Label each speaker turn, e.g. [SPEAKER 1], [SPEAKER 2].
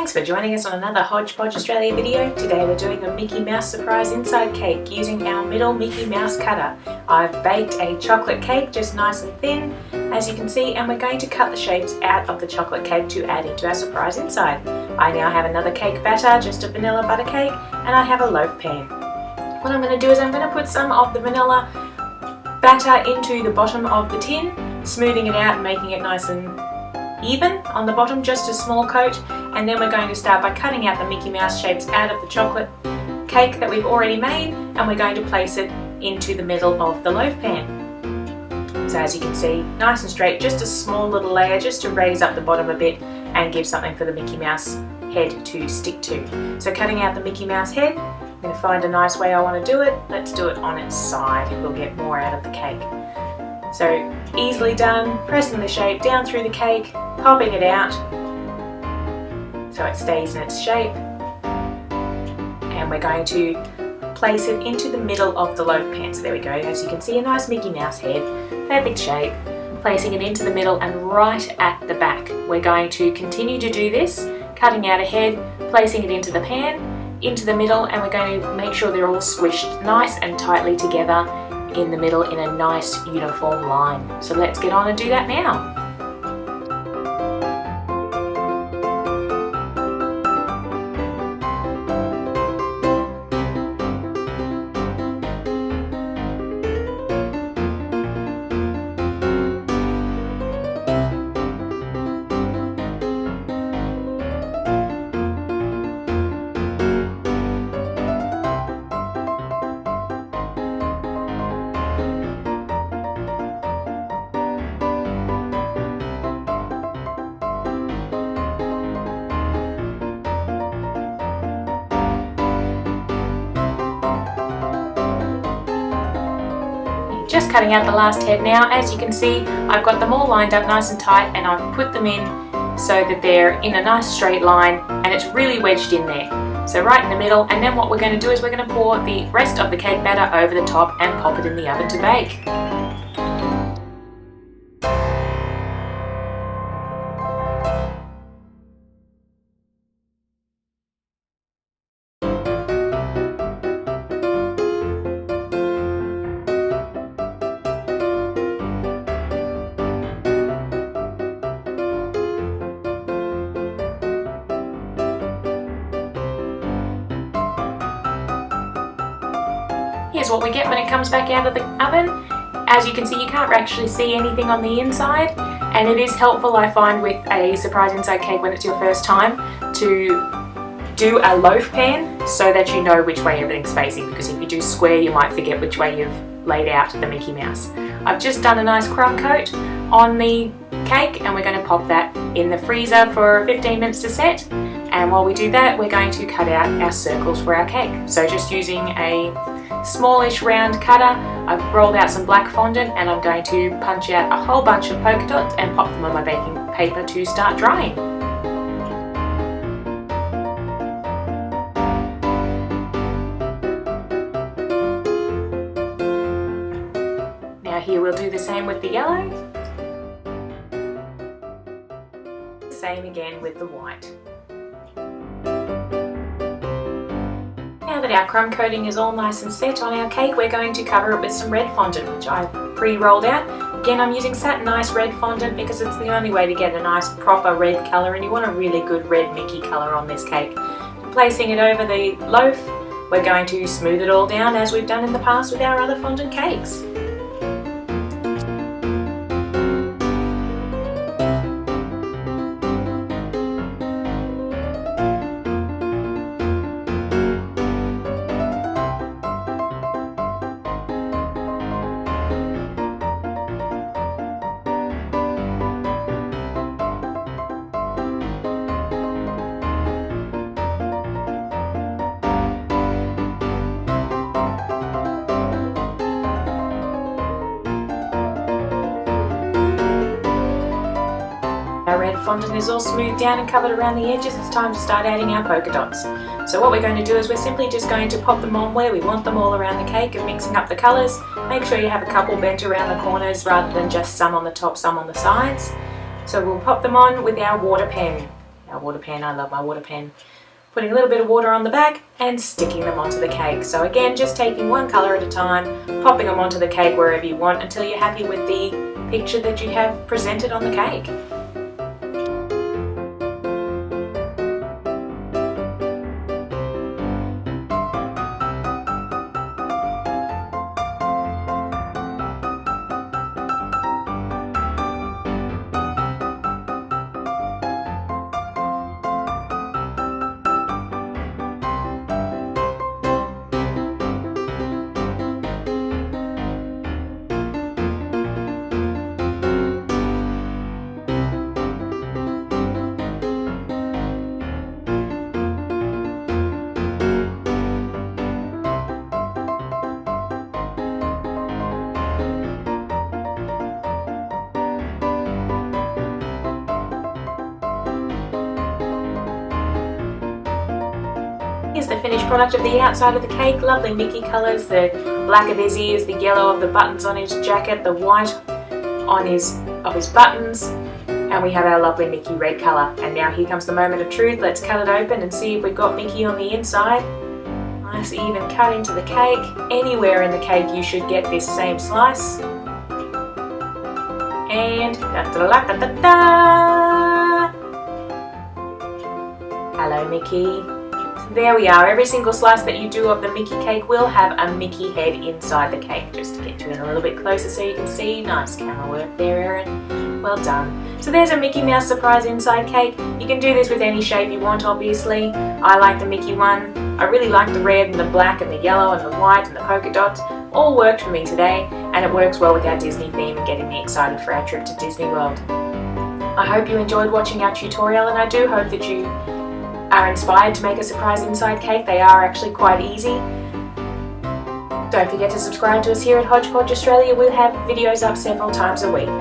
[SPEAKER 1] Thanks for joining us on another Hodge Podge Australia video. Today we're doing a Mickey Mouse surprise inside cake using our middle Mickey Mouse cutter. I've baked a chocolate cake just nice and thin, as you can see, and we're going to cut the shapes out of the chocolate cake to add into our surprise inside. I now have another cake batter, just a vanilla butter cake, and I have a loaf pan. What I'm going to do is I'm going to put some of the vanilla batter into the bottom of the tin, smoothing it out and making it nice and even on the bottom, just a small coat, and then we're going to start by cutting out the Mickey Mouse shapes out of the chocolate cake that we've already made, and we're going to place it into the middle of the loaf pan. So as you can see, nice and straight, just a small little layer just to raise up the bottom a bit and give something for the Mickey Mouse head to stick to. So cutting out the Mickey Mouse head, I'm going to find a nice way I want to do it. Let's do it on its side, we'll get more out of the cake. So easily done, pressing the shape down through the cake, popping it out so it stays in its shape, and we're going to place it into the middle of the loaf pan. So there we go, as you can see, a nice Mickey Mouse head, perfect shape, placing it into the middle and right at the back. We're going to continue to do this, cutting out a head, placing it into the pan, into the middle, and we're going to make sure they're all squished nice and tightly together in the middle in a nice uniform line. So let's get on and do that now. Just cutting out the last head now. As you can see, I've got them all lined up nice and tight, and I've put them in so that they're in a nice straight line and it's really wedged in there. So right in the middle, and then what we're going to do is we're going to pour the rest of the cake batter over the top and pop it in the oven to bake. Here's what we get when it comes back out of the oven. As you can see, you can't actually see anything on the inside, and it is helpful, I find, with a surprise inside cake when it's your first time to do a loaf pan so that you know which way everything's facing, because if you do square you might forget which way you've laid out the Mickey Mouse. I've just done a nice crumb coat on the cake, and we're going to pop that in the freezer for 15 minutes to set. And while we do that, we're going to cut out our circles for our cake. So just using a smallish round cutter, I've rolled out some black fondant, and I'm going to punch out a whole bunch of polka dots and pop them on my baking paper to start drying. Now here we'll do the same with the yellow. Same again with the white. Now that our crumb coating is all nice and set on our cake, we're going to cover it with some red fondant, which I've pre-rolled out. Again, I'm using satin ice red fondant because it's the only way to get a nice proper red colour, and you want a really good red Mickey colour on this cake. Placing it over the loaf, we're going to smooth it all down as we've done in the past with our other fondant cakes. Our red fondant is all smoothed down and covered around the edges. It's time to start adding our polka dots. So what we're going to do is we're simply just going to pop them on where we want them all around the cake and mixing up the colours. Make sure you have a couple bent around the corners rather than just some on the top, some on the sides. So we'll pop them on with our water pen. our water pen. I love my water pen. Putting a little bit of water on the back and sticking them onto the cake. So again, just taking one colour at a time, popping them onto the cake wherever you want until you're happy with the picture that you have presented on the cake. Here's the finished product of the outside of the cake. Lovely Mickey colours, the black of his ears, the yellow of the buttons on his jacket, the white of his buttons, and we have our lovely Mickey red colour. And now here comes the moment of truth. Let's cut it open and see if we've got Mickey on the inside. Nice even cut into the cake. Anywhere in the cake you should get this same slice. And da-da-da-da-da-da! Hello Mickey. There we are. Every single slice that you do of the Mickey cake will have a Mickey head inside the cake. Just to get you in a little bit closer so you can see. Nice camera work there, Erin. Well done. So there's a Mickey Mouse surprise inside cake. You can do this with any shape you want, obviously. I like the Mickey one. I really like the red and the black and the yellow and the white and the polka dots. All worked for me today, and it works well with our Disney theme and getting me excited for our trip to Disney World. I hope you enjoyed watching our tutorial, and I do hope that you are inspired to make a surprise inside cake. They are actually quite easy. Don't forget to subscribe to us here at Hodge Podge Australia. We'll have videos up several times a week.